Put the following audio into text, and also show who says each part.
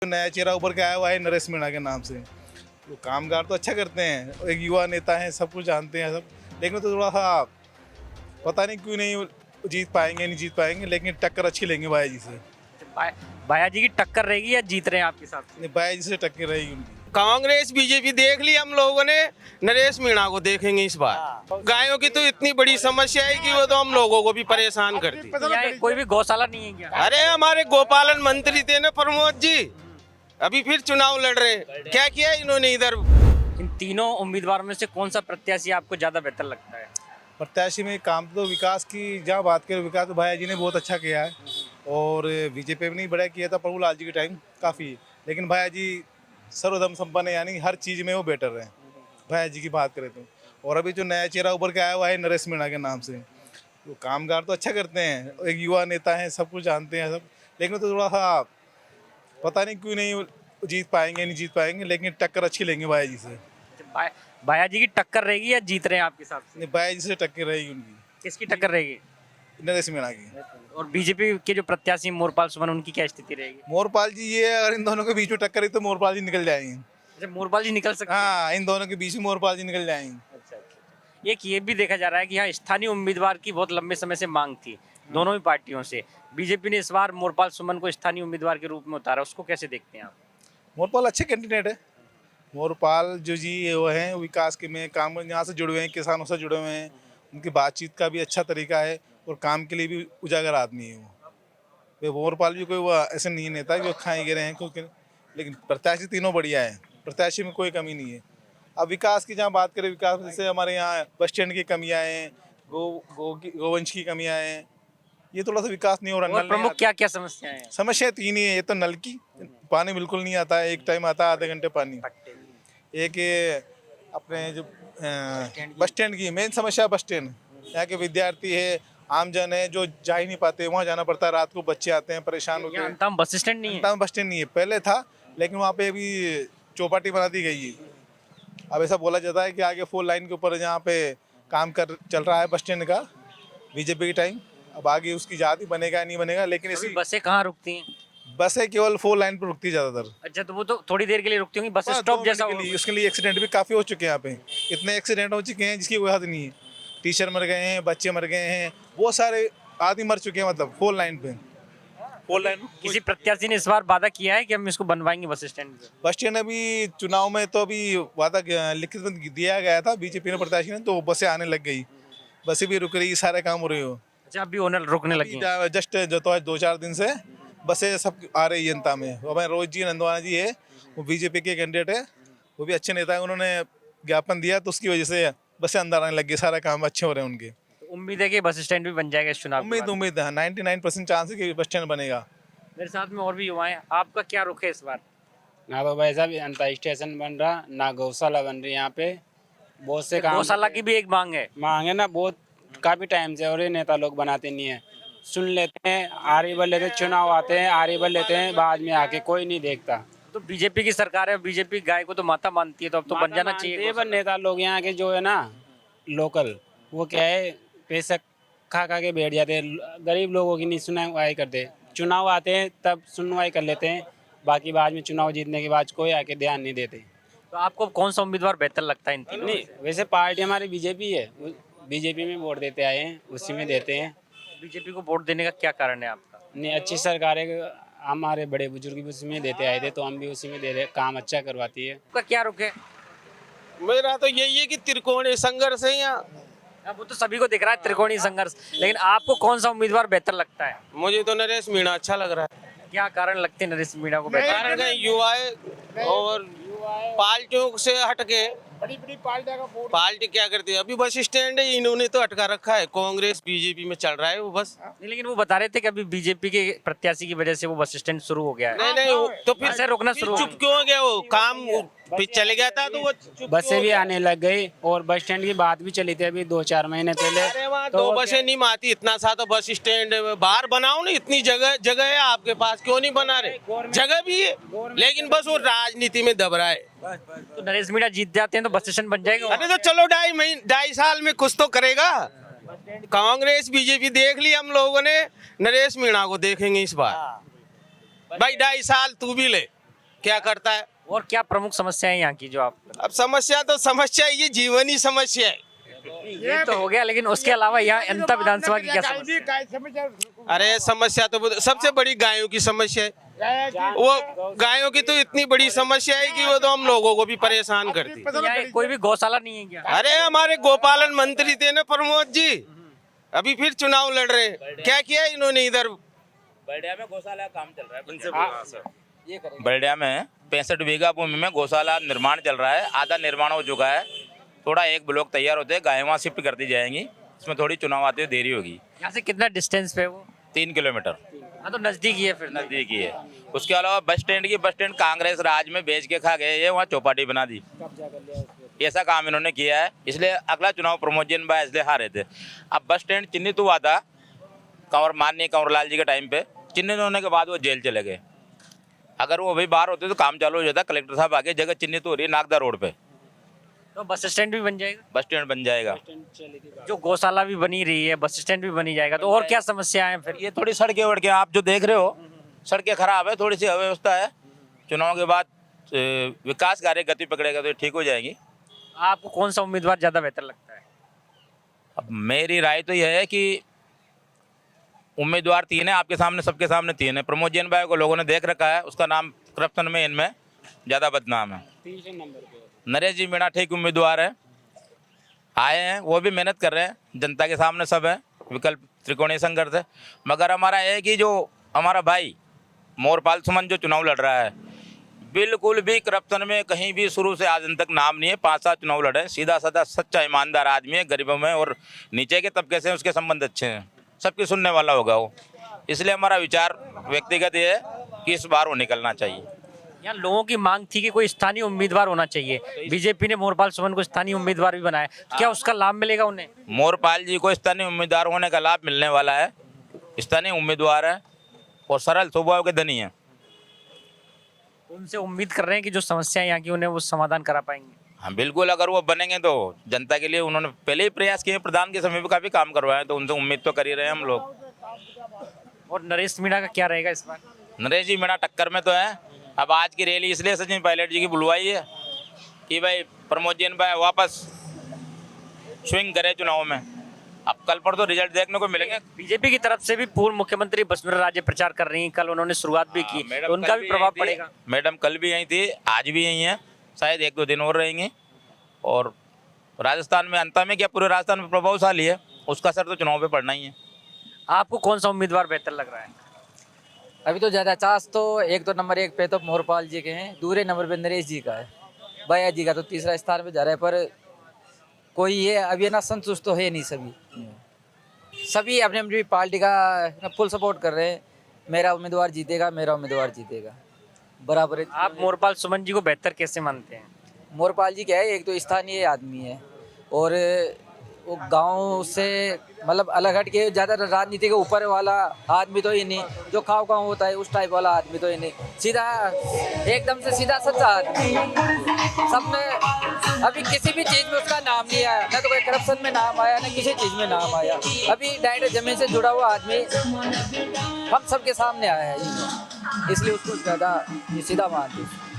Speaker 1: नया चेहरा उभर के आया हुआ है नरेश मीणा के नाम से। वो कामगार तो अच्छा करते हैं, एक युवा नेता हैं, सब कुछ जानते हैं सब, लेकिन तो थोड़ा सा पता नहीं क्यों नहीं जीत पाएंगे, नहीं जीत पाएंगे, लेकिन टक्कर अच्छी लेंगे बाया जी से।
Speaker 2: बाया जी की टक्कर रहेगी या जीत रहे हैं आपके साथ?
Speaker 1: नहीं, बाया जी से टक्कर रहेगी उनकी।
Speaker 3: कांग्रेस बीजेपी देख ली हम लोगों ने, नरेश मीणा को देखेंगे इस बार। गायों की तो इतनी बड़ी समस्या है कि वो तो हम लोगों को भी परेशान करती।
Speaker 2: यहाँ कोई भी गौशाला नहीं है क्या?
Speaker 3: अरे हमारे गोपालन मंत्री थे ना प्रमोद जी, अभी फिर चुनाव लड़ रहे हैं, क्या किया इन्होंने इधर?
Speaker 2: इन तीनों उम्मीदवारों में से कौन सा प्रत्याशी आपको ज्यादा बेहतर लगता है?
Speaker 1: प्रत्याशी में काम तो विकास की जहाँ बात करें, विकास तो भाया जी ने बहुत अच्छा किया है, और बीजेपी ने बड़ा किया था प्रभुलाल जी के टाइम काफ़ी, लेकिन भाया जी सर्वधर्म संपन्न है, यानी हर चीज़ में वो बेटर है भाया जी की बात करें तो। और अभी जो नया चेहरा उभर के आया हुआ है नरेश मीणा के नाम से, वो कामगार तो अच्छा करते हैं, एक युवा नेता हैं, सब कुछ जानते हैं सब, लेकिन तो थोड़ा सा पता नहीं क्यों नहीं जीत पाएंगे, नहीं जीत पाएंगे, लेकिन टक्कर अच्छी लेंगे बाया जी से।
Speaker 2: बाया जी की टक्कर रहेगी या जीत रहे हैं आपके हिसाब से?
Speaker 1: नहीं, बाया जी से टक्कर रहेगी उनकी।
Speaker 2: किसकी टक्कर रहेगी?
Speaker 1: नरेश मीणा की।
Speaker 2: और बीजेपी के जो प्रत्याशी मोरपाल सुमन, उनकी क्या स्थिति रहेगी?
Speaker 1: मोरपाल जी, ये अगर इन दोनों के बीच में टक्कर रही तो मोरपाल जी निकल जाएंगे।
Speaker 2: अच्छा, मोरपाल जी निकल सकते हैं?
Speaker 1: हाँ, इन दोनों के बीच में मोरपाल जी निकल जाएंगे।
Speaker 2: अच्छा। एक ये भी देखा जा रहा है कि यहाँ स्थानीय उम्मीदवार की बहुत लंबे समय से मांग थी दोनों ही पार्टियों से। बीजेपी ने इस बार मोरपाल सुमन को स्थानीय उम्मीदवार के रूप में उतारा, उसको कैसे देखते हैं आप?
Speaker 1: मोरपाल अच्छे कैंडिडेट है। मोरपाल जो जी वो हैं विकास के में काम यहाँ से जुड़े हुए हैं, किसानों से जुड़े हुए हैं, उनकी बातचीत का भी अच्छा तरीका है, और काम के लिए भी उजागर आदमी है वो मोरपाल भी कोई वो ऐसे नहीं नेता कि वो खाए गिरे हैं क्योंकि, लेकिन प्रत्याशी तीनों बढ़िया है, प्रत्याशी में कोई कमी नहीं है। अब विकास की जहाँ बात करें, विकास जैसे हमारे यहाँ बस स्टैंड की कमियाँ हैं, गोवंश की कमियाँ हैं, ये थोड़ा सा विकास नहीं हो रहा।
Speaker 2: और प्रमुख क्या क्या समस्याएं हैं?
Speaker 1: समस्या तीन ही है। ये तो नल की, पानी बिल्कुल नहीं आता है, एक टाइम आता है आधे घंटे पानी। एक ये अपने जो बस स्टैंड की मेन समस्या, बस स्टैंड, यहाँ के विद्यार्थी है, आमजन है जो जा ही नहीं पाते, वहाँ जाना पड़ता है, रात को बच्चे आते हैं परेशान होते हैं।
Speaker 2: अंतम बस स्टैंड नहीं है?
Speaker 1: अंतम बस स्टैंड नहीं है, पहले था, लेकिन वहाँ पे अभी चौपाटी बना दी गई है। अब ऐसा बोला जाता है कि आगे 4 लाइन के ऊपर जहाँ पे काम चल रहा है बस स्टैंड का बीजेपी के टाइम, अब आगे उसकी जाति बनेगा नहीं बनेगा, लेकिन इसी
Speaker 2: बसें कहाँ रुकती हैं?
Speaker 1: बसें केवल 4 लाइन पर रुकती है ज़्यादातर।
Speaker 2: अच्छा, तो वो तो थोड़ी देर के लिए रुकती होंगी, बस
Speaker 1: हाँ,
Speaker 2: स्टॉप
Speaker 1: 2
Speaker 2: जैसा
Speaker 1: मिनट के लिए। उसके लिए एक्सीडेंट भी काफ़ी हो चुके हैं यहाँ पे, इतने एक्सीडेंट हो चुके हैं जिसकी कोई हद नहीं है। टीचर मर गए हैं, बच्चे मर गए हैं, बहुत सारे आदमी मर चुके हैं, मतलब 4 लाइन पे। 4 लाइन
Speaker 2: किसी प्रत्याशी ने इस बार वादा किया है कि हम इसको बनवाएंगे बस स्टैंड?
Speaker 1: बस स्टैंड अभी चुनाव में तो अभी वादा लिखित में दिया गया था बीजेपी ने, प्रत्याशी ने, तो बसें आने लग गई, बसें भी रुक रही, सारे काम हो रहे हो।
Speaker 2: अच्छा, अभी ओनर रुकने लगी हैं।
Speaker 1: जस्ट जो तो 2-4 दिन से बसें सब आ रही है जनता में। हमारे रोज जी नंदवाना जी है, वो बीजेपी के कैंडिडेट है, वो भी अच्छे नेता है, उन्होंने ज्ञापन दिया तो उसकी वजह से बसें अंदर आने लग गई, सारा काम अच्छे हो रहे हैं उनके।
Speaker 2: तो उम्मीद है कि बस स्टैंड भी बन जाएगा इस चुनाव के बाद?
Speaker 1: उम्मीद है, 99% चांस है कि बस स्टैंड बनेगा।
Speaker 2: मेरे साथ में और भी युवा हैं, आपका क्या रुख है इस बार?
Speaker 4: ना तो वैसा भी अंतर स्टेशन बन रहा, ना गौशाला बन रही। यहाँ पे बहुत से काम,
Speaker 2: गौशाला की भी एक मांग है।
Speaker 4: मांग है ना, बहुत काफी टाइम से, और ये नेता लोग बनाते नहीं है। सुन लेते हैं, आरी बल लेते हैं, चुनाव आते हैं, आरी बल लेते हैं, बाद में आके कोई नहीं देखता।
Speaker 2: तो बीजेपी की सरकार है, बीजेपी गाय को तो माता मानती है, तो अब तो बन जाना चाहिए।
Speaker 4: पर नेता लोग यहाँ के जो है ना लोकल, वो क्या है, पैसा खा खा के बैठ जाते हैं, गरीब लोगों की नहीं सुनवाई करते। चुनाव आते हैं तब सुनवाई कर लेते हैं, बाकी बाद में चुनाव जीतने के बाद कोई आके ध्यान नहीं देते।
Speaker 2: तो आपको कौन सा उम्मीदवार बेहतर लगता है इन तीनों में
Speaker 4: नहीं,
Speaker 2: से?
Speaker 4: वैसे पार्टी हमारी बीजेपी है, बीजेपी में वोट देते आए हैं, उसी में देते हैं।
Speaker 2: बीजेपी को वोट देने का क्या कारण है आपका?
Speaker 4: नहीं, अच्छी सरकार है, हमारे बड़े बुजुर्ग भी उसी में देते आए थे, तो हम भी उसी में दे रहे, काम अच्छा करवाती है।
Speaker 2: आपका क्या रुख है?
Speaker 3: मेरा तो यही है कि त्रिकोणीय संघर्ष है यहाँ।
Speaker 2: अब वो तो सभी को दिख रहा है त्रिकोणीय संघर्ष, लेकिन आपको कौन सा उम्मीदवार बेहतर लगता है?
Speaker 3: मुझे तो नरेश मीणा अच्छा लग रहा है।
Speaker 2: क्या कारण लगते हैं नरेश मीणा को बेहतर?
Speaker 3: कारण का युवा है, और पार्टियों से हटके
Speaker 5: बड़ी
Speaker 3: पार्टी क्या करती है, अभी बस स्टैंड है, इन्होंने तो अटका रखा है, कांग्रेस बीजेपी में चल रहा है वो बस।
Speaker 2: नहीं, लेकिन वो बता रहे थे कि अभी बीजेपी के प्रत्याशी की वजह से वो बस स्टैंड शुरू हो गया है।
Speaker 3: नहीं तो फिर
Speaker 2: ऐसे रुकना शुरू हो
Speaker 3: चुप क्यों हो गया? वो काम फिर चले गया था तो वो चुप
Speaker 4: बसें
Speaker 3: क्यों हो
Speaker 4: भी
Speaker 3: गया?
Speaker 4: आने लग गई, और बस स्टैंड की बात भी चली थी अभी 2-4 महीने पहले।
Speaker 3: अरे वहाँ
Speaker 4: तो
Speaker 3: 2 बसें नहीं आती, इतना सा तो बस स्टैंड बाहर बनाओ ना, इतनी जगह है आपके पास, क्यों नहीं बना रहे? जगह भी है, लेकिन बस वो राजनीति में दब रहा है।
Speaker 2: तो नरेश मीणा जीत जाते हैं तो बस स्टैंड बन जाएगा।
Speaker 3: अरे तो चलो 2.5 साल में कुछ तो करेगा। कांग्रेस बीजेपी देख ली हम लोगों ने, नरेश मीणा को देखेंगे इस बार। भाई 2.5 साल तू भी ले, क्या करता है।
Speaker 2: और क्या प्रमुख समस्या है यहाँ की जो आप?
Speaker 3: अब समस्या तो समस्या ये जीवनी समस्या है।
Speaker 2: ये तो हो गया, लेकिन उसके अलावा यहाँ जनता विधानसभा की क्या समस्या है?
Speaker 3: अरे समस्या तो सबसे बड़ी गायों की समस्या है। वो गायों की तो इतनी बड़ी समस्या है कि वो तो हम लोगों को भी परेशान करती है।
Speaker 2: यहाँ कोई भी गौशाला नहीं है क्या?
Speaker 3: अरे हमारे गोपालन मंत्री थे ना प्रमोद जी, अभी फिर चुनाव लड़ रहे हैं। क्या किया इन्होंने इधर?
Speaker 5: बल्डिया में गौशाला काम चल रहा है। उनसे बल्डिया में 65 बीघा भूमि में गौशाला निर्माण चल रहा है। आधा निर्माण हो चुका है, थोड़ा एक ब्लॉक तैयार होते हैं, गायें वहाँ शिफ्ट कर दी जाएंगी। इसमें थोड़ी चुनाव आते हुए देरी होगी।
Speaker 2: यहाँ से कितना डिस्टेंस पे है वो?
Speaker 5: 3 किलोमीटर
Speaker 2: हाँ, तो नजदीक ही है फिर।
Speaker 5: नजदीक ही है। उसके अलावा बस स्टैंड कांग्रेस राज में बेच के खा गए, ये वहाँ चौपाटी बना दी। ऐसा काम इन्होंने किया है, इसलिए अगला चुनाव प्रमोद जी भाई इसलिए हारे थे। अब बस स्टैंड चिन्हित हुआ था माननीय कंवरलाल जी के टाइम पे, चिन्हित होने के बाद वो जेल चले गए। अगर वो अभी बाहर होते तो काम चालू हो जाता। कलेक्टर साहब आगे जगह चिन्हित हो रही है नागदा रोड पे,
Speaker 2: तो बस स्टैंड भी बन जाएगा,
Speaker 5: बस स्टैंड बन जाएगा।
Speaker 2: जो गौशाला भी बनी रही है, बस स्टैंड भी बनी जाएगा, तो और क्या समस्या है फिर?
Speaker 5: ये थोड़ी सड़कें वड़कें आप जो देख रहे हो, सड़कें खराब है, थोड़ी सी अव्यवस्था है। चुनाव के बाद विकास कार्य गति पकड़ेगा तो ठीक हो जाएगी।
Speaker 2: आपको कौन सा उम्मीदवार ज्यादा बेहतर लगता है?
Speaker 5: अब मेरी राय तो यह है कि उम्मीदवार 3 है, आपके सामने सबके सामने 3 है। प्रमोद जैन भाई को लोगों ने देख रखा है, उसका नाम करप्शन में इनमें ज़्यादा बदनाम है।
Speaker 4: तीसरे नंबर पे
Speaker 5: नरेश जी मीणा ठीक उम्मीदवार है, आए हैं, वो भी मेहनत कर रहे हैं, जनता के सामने सब है, विकल्प त्रिकोणीय संघर्ष है। मगर हमारा है कि जो हमारा भाई मोरपाल सुमन जो चुनाव लड़ रहा है, बिल्कुल भी करप्शन में कहीं भी शुरू से आज दिन तक नाम नहीं है। 5-7 चुनाव लड़े, सीधा साधा सच्चा ईमानदार आदमी है, गरीबों में और नीचे के तबके से उसके संबंध अच्छे हैं, सबकी सुनने वाला होगा वो। इसलिए हमारा विचार व्यक्तिगत ये है कि इस बार वो निकलना चाहिए।
Speaker 2: यहाँ लोगों की मांग थी कि कोई स्थानीय उम्मीदवार होना चाहिए। बीजेपी ने मोरपाल सुमन को स्थानीय उम्मीदवार भी बनाया, क्या उसका लाभ मिलेगा उन्हें?
Speaker 5: मोरपाल जी को स्थानीय उम्मीदवार होने का लाभ मिलने वाला है। स्थानीय उम्मीदवार है और सरल स्वभाव के धनी है।
Speaker 2: उनसे उम्मीद कर रहे हैं कि जो समस्या यहाँ की उन्हें वो समाधान करा पाएंगे।
Speaker 5: हाँ बिल्कुल, अगर वो बनेंगे तो जनता के लिए उन्होंने पहले ही प्रयास किए, प्रधान के समय पर काफ़ी काम करवाया, तो उनसे उम्मीद तो कर ही रहे हैं हम लोग।
Speaker 2: और नरेश मीणा का क्या रहेगा इस बार?
Speaker 5: नरेश जी मीणा टक्कर में तो है। अब आज की रैली इसलिए सचिन पायलट जी की बुलवाई है कि भाई प्रमोद जैन भाई वापस स्विंग करे चुनाव में। अब कल पर तो रिजल्ट देखने को मिलेंगे।
Speaker 2: बीजेपी की तरफ से भी पूर्व मुख्यमंत्री वसुंधरा राजे प्रचार कर रही हैं, कल उन्होंने शुरुआत भी की, तो उनका भी प्रभाव पड़ेगा।
Speaker 5: मैडम कल भी यहीं थी, आज भी यहीं है, शायद 1-2 दिन और रहेंगे। और राजस्थान में अंता में क्या पूरे राजस्थान में प्रभावशाली है, उसका असर तो चुनाव पे पड़ना ही है।
Speaker 2: आपको कौन सा उम्मीदवार बेहतर लग रहा है?
Speaker 6: अभी तो ज़्यादा चांस तो नंबर 1 पे तो मोरपाल जी के हैं, दूसरे नंबर पे नरेश जी का है, भैया जी का तो तीसरा स्थान पे जा रहा है। पर कोई ये अभी ना संतुष्ट तो है नहीं, सभी अपने अपनी पार्टी का फुल सपोर्ट कर रहे हैं। मेरा उम्मीदवार जीतेगा, मेरा उम्मीदवार जीतेगा, बराबर है।
Speaker 2: आप मोरपाल सुमन जी को बेहतर कैसे मानते हैं?
Speaker 6: मोरपाल जी क्या है, एक तो स्थानीय आदमी है और वो गांव से मतलब अलग हट के ज़्यादा राजनीति के ऊपर वाला आदमी तो ही नहीं, जो खाव गाँव होता है उस टाइप वाला आदमी तो ही नहीं, सीधा एकदम से सीधा सच्चा आदमी। सबने अभी किसी भी चीज़ में उसका नाम नहीं आया, ना तो कोई करप्शन में नाम आया, ना किसी चीज़ में नाम आया। अभी डायरेक्ट जमीन से जुड़ा हुआ आदमी हम सबके सामने आया है, इसलिए उसको ज़्यादा सीधा मानते हैं।